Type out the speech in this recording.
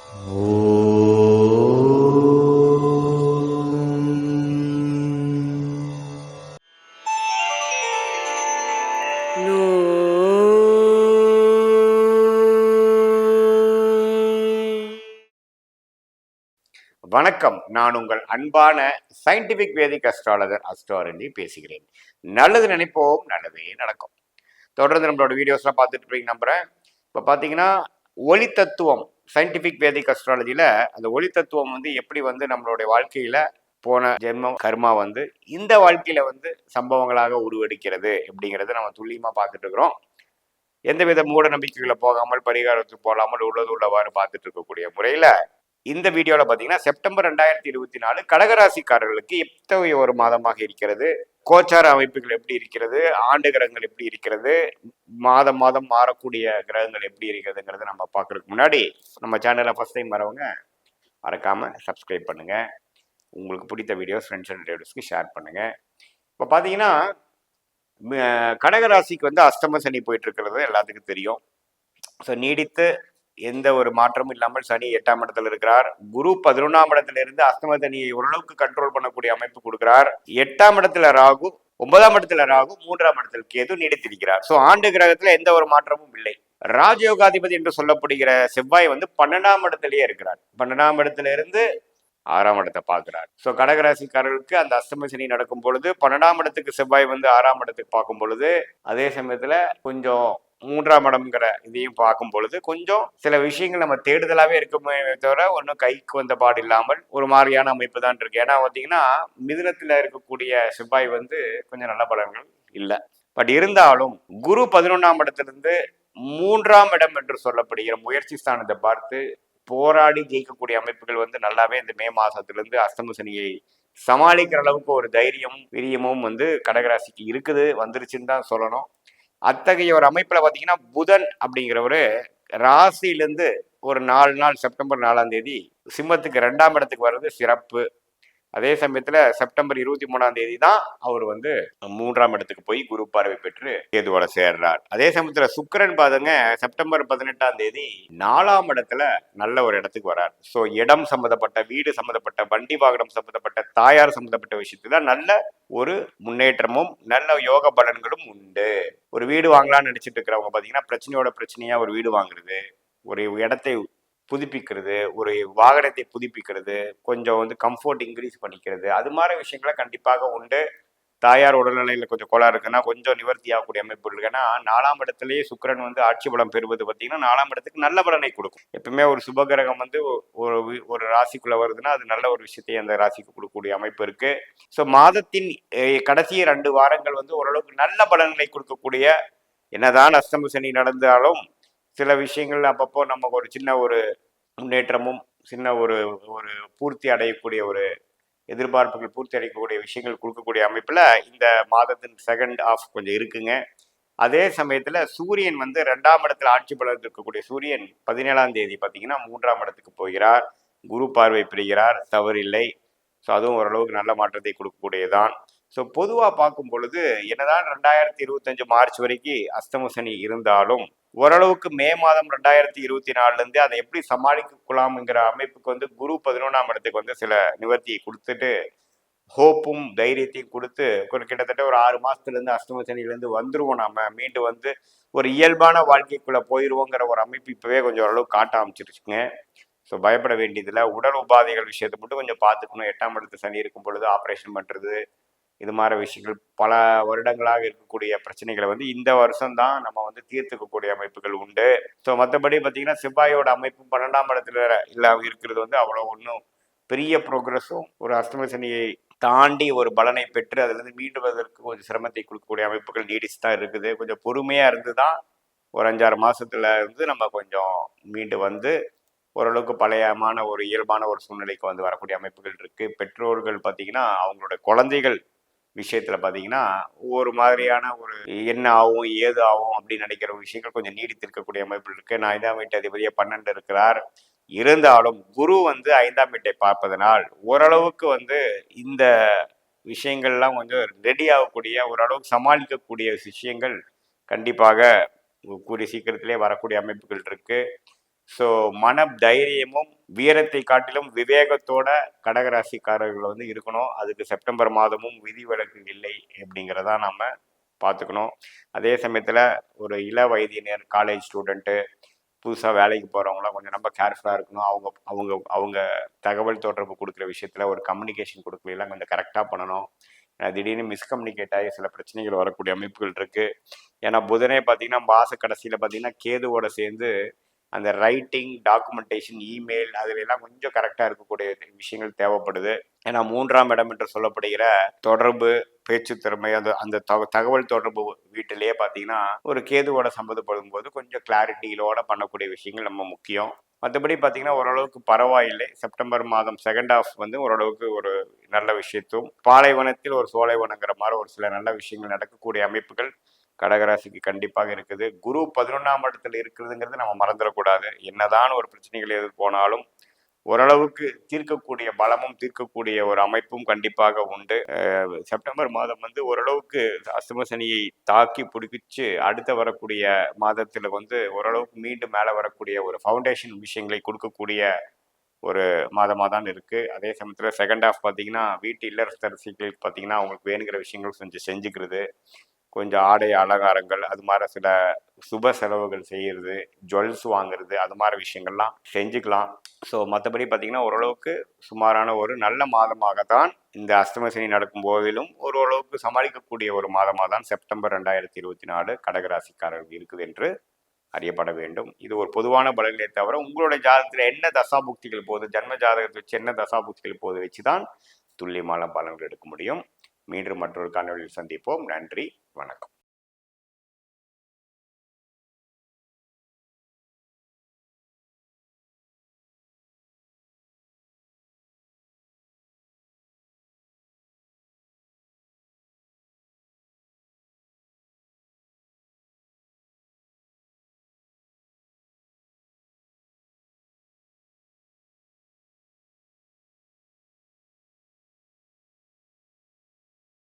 வணக்கம். நான் உங்கள் அன்பான சயின்டிபிக் வேதிக் அஸ்ட்ராலஜர் அஸ்ட்ராலஜி பேசுகிறேன். நல்லது நினைப்போம், நல்லதே நடக்கும். தொடர்ந்து நம்மளோட வீடியோஸ்லாம் பார்த்துட்டு இருப்பீங்க நம்புறேன். இப்போ பார்த்தீங்கன்னா ஒளி தத்துவம் சயின்டிபிக் வேதிக் அஸ்ட்ராலஜியில் அந்த ஒளி தத்துவம் எப்படி நம்மளுடைய வாழ்க்கையில் போன ஜென்மம் கர்மா இந்த வாழ்க்கையில் சம்பவங்களாக உருவெடுக்கிறது அப்படிங்கிறத நம்ம துல்லியமாக பார்த்துட்டு இருக்கிறோம். எந்தவித மூட நம்பிக்கைகளை போகாமல் பரிகாரத்துக்கு போகாமல் உள்ளது உள்ளவாறு பார்த்துட்டு இருக்கக்கூடிய முறையில் இந்த வீடியோவில் பார்த்தீங்கன்னா செப்டம்பர் 2024 கடகராசிக்காரர்களுக்கு எத்தகைய ஒரு மாதமாக இருக்கிறது, கோச்சார அமைப்புகள் எப்படி இருக்கிறது, ஆண்டு கிரகங்கள் எப்படி இருக்கிறது, மாதம் மாதம் மாறக்கூடிய கிரகங்கள் எப்படி இருக்கிறதுங்கிறத நம்ம பார்க்கறதுக்கு முன்னாடி நம்ம சேனலை ஃபர்ஸ்ட் டைம் வரவங்க மறக்காம சப்ஸ்கிரைப் பண்ணுங்க. உங்களுக்கு பிடித்த வீடியோஸ் ஃப்ரெண்ட்ஸ் அண்ட் ரிலேட்டிவ்ஸ்க்கு ஷேர் பண்ணுங்க. இப்போ பார்த்தீங்கன்னா கடகராசிக்கு அஷ்டம சனி போயிட்டு இருக்கிறது எல்லாத்துக்கும் தெரியும். ஸோ நீடித்து எந்த ஒரு மாற்றமும் இல்லாமல் சனி 8ஆம் இடத்துல இருக்கிறார். குரு 11ஆம் இடத்துல இருந்து அஷ்டம சனியை ஓரளவுக்கு கண்ட்ரோல் பண்ணக்கூடிய அமைப்பு கொடுக்கிறார். 8ஆம் இடத்துல ராகு, 9ஆம் இடத்துல ராகு, 3ஆம் இடத்துல கேது நீடித்திருக்கிறார். ஸோ ஆண்டு கிரகத்துல எந்த ஒரு மாற்றமும் இல்லை. ராஜயோகாதிபதி என்று சொல்லப்படுகிற செவ்வாய் 12ஆம் இடத்திலேயே இருக்கிறார். 12ஆம் இடத்துல இருந்து 6ஆம் இடத்தை பார்க்கிறார். ஸோ கடகராசிக்காரர்களுக்கு அந்த அஷ்டம சனி நடக்கும் பொழுது 12ஆம் இடத்துக்கு செவ்வாய் 6ஆம் இடத்துக்கு பார்க்கும் பொழுது, அதே சமயத்துல கொஞ்சம் 3ஆம் இடம்ங்கிற இதையும் பார்க்கும் பொழுது கொஞ்சம் சில விஷயங்கள் நம்ம தேடுதலாவே இருக்குமே தவிர ஒன்றும் கைக்கு வந்த பாடு இல்லாமல் ஒரு மாதிரியான அமைப்பு தான் இருக்கு. ஏன்னா பார்த்தீங்கன்னா மிதுனத்துல இருக்கக்கூடிய செவ்வாய் கொஞ்சம் நல்ல பலன்கள் இல்லை. பட் இருந்தாலும் குரு 11ஆம் இடத்திலிருந்து 3ஆம் இடம் என்று சொல்லப்படுகிற முயற்சி ஸ்தானத்தை பார்த்து போராடி ஜெயிக்கக்கூடிய அமைப்புகள் நல்லாவே இந்த மே மாசத்திலிருந்து அஷ்டம சனியை சமாளிக்கிற அளவுக்கு ஒரு தைரியமும் வீரியமும் கடகராசிக்கு இருக்குது, வந்துருச்சுன்னு தான் சொல்லணும். அத்தகைய ஒரு அமைப்புல பாத்தீங்கன்னா புதன் அப்படிங்கிறவரு ராசியிலிருந்து ஒரு 4 நாள் செப்டம்பர் 4ஆம் தேதி சிம்மத்துக்கு 2ஆம் இடத்துக்கு வர்றது சிறப்பு. அதே சமயத்துல செப்டம்பர் 23ஆம் தேதி தான் அவர் 3ஆம் இடத்துக்கு போய் குரு பார்வை பெற்று கேதுவோட சேர்றார். அதே சமயத்துல சுக்கிரன் பாருங்க செப்டம்பர் 18ஆம் தேதி 4ஆம் இடத்துல நல்ல ஒரு இடத்துக்கு வர்றார். ஸோ இடம் சம்மந்தப்பட்ட, வீடு சம்மந்தப்பட்ட, வண்டி வாகனம் சம்மந்தப்பட்ட, தாயார் சம்மந்தப்பட்ட விஷயத்துல நல்ல ஒரு முன்னேற்றமும் நல்ல யோக பலன்களும் உண்டு. ஒரு வீடு வாங்கலாம்னு நினைச்சிட்டு இருக்கிறவங்க பாத்தீங்கன்னா பிரச்சனையோட பிரச்சனையா ஒரு வீடு வாங்குறது, ஒரு இடத்தை புதுப்பிக்கிறது, ஒரு வாகனத்தை புதுப்பிக்கிறது, கொஞ்சம் கம்ஃபர்ட் இன்க்ரீஸ் பண்ணிக்கிறது, அது மாதிரி விஷயங்களை கண்டிப்பாக உண்டு. தாயார் உடல்நிலையில கொஞ்சம் கோளாறு இருக்குன்னா கொஞ்சம் நிவர்த்தி ஆகக்கூடிய அமைப்பு இருக்கு. ஏன்னா 4ஆம் இடத்துலயே சுக்கிரன் ஆட்சி பலம் பெறுவது பார்த்தீங்கன்னா 4ஆம் இடத்துக்கு நல்ல பலனை கொடுக்கும். எப்பவுமே ஒரு சுபகிரகம் ஒரு ராசிக்குள்ள வருதுன்னா அது நல்ல ஒரு விஷயத்தை அந்த ராசிக்கு கொடுக்கக்கூடிய அமைப்பு இருக்கு. ஸோ மாதத்தின் கடைசி 2 வாரங்கள் ஓரளவுக்கு நல்ல பலன்களை கொடுக்கக்கூடிய, என்னதான் அஷ்டம சனி நடந்தாலும் சில விஷயங்கள் அப்பப்போ நமக்கு ஒரு சின்ன ஒரு முன்னேற்றமும் சின்ன ஒரு ஒரு பூர்த்தி அடையக்கூடிய ஒரு எதிர்பார்ப்புகள் பூர்த்தி அடையக்கூடிய விஷயங்கள் கொடுக்கக்கூடிய அமைப்புல இந்த மாதத்தின் செகண்ட் ஆஃப் கொஞ்சம் இருக்குங்க. அதே சமயத்துல சூரியன் 2ஆம் இடத்துல ஆட்சி பலம் இருக்கக்கூடிய சூரியன் 17ஆம் தேதி பார்த்தீங்கன்னா 3ஆம் இடத்துக்கு போகிறார். குரு பார்வை பெறுகிறார், தவறில்லை. ஸோ அதுவும் ஓரளவுக்கு நல்ல மாற்றத்தை கொடுக்கக்கூடியதான். ஸோ பொதுவாக பார்க்கும் பொழுது என்னதான் 2025 மார்ச் வரைக்கும் அஷ்டம சனி இருந்தாலும் ஓரளவுக்கு மே மாதம் 2024 அதை எப்படி சமாளிக்கலாம்ங்கிற அமைப்புக்கு குரு 11ஆம் இடத்துக்கு சில நிவர்த்தியை கொடுத்துட்டு ஹோப்பும் தைரியத்தையும் கொடுத்து கிட்டத்தட்ட ஒரு 6 மாசத்துலேருந்து அஷ்டம சனிலேருந்து வந்துருவோம். நாம மீண்டு ஒரு இயல்பான வாழ்க்கைக்குள்ள போயிடுவோங்கிற ஒரு அமைப்பு இப்பவே கொஞ்சம் ஓரளவுக்கு காட்ட ஆரம்பிச்சிருச்சுங்க. ஸோ பயப்பட வேண்டியதில்லை. உடல் உபாதைகள் விஷயத்தை மட்டும் கொஞ்சம் பார்த்துக்கணும். 8ஆம் இடத்து சனி இருக்கும் பொழுது ஆப்ரேஷன் பண்ணுறது, இது மாதிரி விஷயங்கள் பல வருடங்களாக இருக்கக்கூடிய பிரச்சனைகளை இந்த வருஷம்தான் நம்ம தீர்த்துக்கக்கூடிய அமைப்புகள் உண்டு. ஸோ மற்றபடி பார்த்தீங்கன்னா செவ்வாயோட அமைப்பு 12ஆம் இடத்துல இருக்கிறது அவ்வளோ ஒன்றும் பெரிய ப்ரோக்ரஸும் ஒரு அஷ்டம சனியை தாண்டி ஒரு பலனை பெற்று அதுலேருந்து மீண்டுவதற்கு கொஞ்சம் சிரமத்தை கொடுக்கக்கூடிய அமைப்புகள் நீடிச்சு தான் இருக்குது. கொஞ்சம் பொறுமையாக இருந்து தான் ஒரு 5-6 மாசத்துல நம்ம கொஞ்சம் மீண்டு ஓரளவுக்கு பழையமான ஒரு இயல்பான ஒரு சூழ்நிலைக்கு வரக்கூடிய அமைப்புகள் இருக்கு. பெற்றோர்கள் பார்த்தீங்கன்னா அவங்களோட குழந்தைகள் விஷயத்துல பார்த்தீங்கன்னா ஒரு மாதிரியான ஒரு என்ன ஆகும் ஏது ஆகும் அப்படின்னு நினைக்கிற விஷயங்கள் கொஞ்சம் நீடித்திருக்கக்கூடிய அமைப்புகள் இருக்கு. நான் 5ஆம் வீட்டு அதிபதியா 12 இருக்கிறார். இருந்தாலும் குரு 5ஆம் வீட்டை பார்ப்பதனால் ஓரளவுக்கு இந்த விஷயங்கள்லாம் கொஞ்சம் ரெடி ஆகக்கூடிய, ஓரளவுக்கு சமாளிக்கக்கூடிய விஷயங்கள் கண்டிப்பாக கூடிய சீக்கிரத்திலே வரக்கூடிய அமைப்புகள் இருக்கு. ஸோ மன தைரியமும் வீரத்தை காட்டிலும் விவேகத்தோட கடகராசிக்காரர்கள் வந்து இருக்கணும். அதுக்கு செப்டம்பர் மாதமும் விதிவிலக்கு இல்லை அப்படிங்கிறதா நம்ம பார்த்துக்கணும். அதே சமயத்தில் ஒரு இள வயதினர், காலேஜ் ஸ்டூடெண்ட்டு, புதுசாக வேலைக்கு போகிறவங்களாம் கொஞ்சம் ரொம்ப கேர்ஃபுல்லாக இருக்கணும். அவங்க அவங்க அவங்க தகவல் தொடர்பு கொடுக்குற விஷயத்தில் ஒரு கம்யூனிகேஷன் கொடுக்கலாம் கொஞ்சம் கரெக்டாக பண்ணணும். திடீர்னு மிஸ்கம்யூனிகேட் ஆகி சில பிரச்சனைகள் வரக்கூடிய அமைப்புகள் இருக்குது. ஏன்னா புதனே பார்த்தீங்கன்னா மாத கடைசியில் பார்த்தீங்கன்னா கேதுவோட சேர்ந்து அந்த ரைட்டிங், டாக்குமெண்டேஷன், இமெயில் அதுல எல்லாம் கொஞ்சம் கரெக்டாக இருக்கக்கூடிய விஷயங்கள் தேவைப்படுது. ஏன்னா 3ஆம் இடம் என்று சொல்லப்படுகிற தொடர்பு, பேச்சு திறமை, அந்த அந்த தகவல் தொடர்பு வீட்டிலேயே பார்த்தீங்கன்னா ஒரு கேதுவோட சம்மந்தப்படும் போது கொஞ்சம் கிளாரிட்டியிலோட பண்ணக்கூடிய விஷயங்கள் நம்ம முக்கியம். மற்றபடி பார்த்தீங்கன்னா ஓரளவுக்கு பரவாயில்லை. செப்டம்பர் மாதம் செகண்ட் ஹாஃப் வந்து ஓரளவுக்கு ஒரு நல்ல விஷயத்தும், பாலைவனத்தில் ஒரு சோலைவனங்கிற மாதிரி ஒரு சில நல்ல விஷயங்கள் நடக்கக்கூடிய அமைப்புகள் கடகராசிக்கு கண்டிப்பாக இருக்குது. குரு 11ஆம் இடத்துல இருக்கிறதுங்கிறது நம்ம மறந்துடக்கூடாது. என்னதான் ஒரு பிரச்சனைகள் எது போனாலும் ஓரளவுக்கு தீர்க்கக்கூடிய பலமும் தீர்க்கக்கூடிய ஒரு அமைப்பும் கண்டிப்பாக உண்டு. செப்டம்பர் மாதம் வந்து ஓரளவுக்கு அஷ்டம சனியை தாக்கி பிடிச்சி அடுத்த வரக்கூடிய மாதத்தில் வந்து ஓரளவுக்கு மீண்டும் மேலே வரக்கூடிய ஒரு ஃபவுண்டேஷன் விஷயங்களை கொடுக்கக்கூடிய ஒரு மாதமாக தான் இருக்குது. அதே சமயத்தில் செகண்ட் ஹாஃப் பார்த்தீங்கன்னா வீட்டு இல்லத்தரசிகளுக்கு பார்த்தீங்கன்னா அவங்களுக்கு வேணுங்கிற விஷயங்கள் கொஞ்சம் செஞ்சுக்கிறது, கொஞ்சம் ஆடை அலங்காரங்கள், அது மாதிரி சில சுப செலவுகள் செய்கிறது, ஜுவல்ஸ் வாங்குறது, அது மாதிரி விஷயங்கள்லாம் செஞ்சுக்கலாம். ஸோ மற்றபடி பார்த்தீங்கன்னா ஓரளவுக்கு சுமாரான ஒரு நல்ல மாதமாக தான் இந்த அஷ்டம சனி நடக்கும் போதிலும் ஓரளவுக்கு சமாளிக்கக்கூடிய ஒரு மாதமாக தான் செப்டம்பர் 2024 கடகராசிக்காரர்கள் இருக்குது என்று அறியப்பட வேண்டும். இது ஒரு பொதுவான பலன்களை தவிர உங்களுடைய ஜாதகத்தில் என்ன தசாபுக்திகள் போகுது, ஜன்ம ஜாதகத்தை வச்சு என்ன தசாபுக்திகள் போகுது வச்சு தான் துல்லியமான பலன்கள் எடுக்க முடியும். மீண்டும் மற்றொரு காணொலியில் சந்திப்போம். நன்றி, வணக்கம்.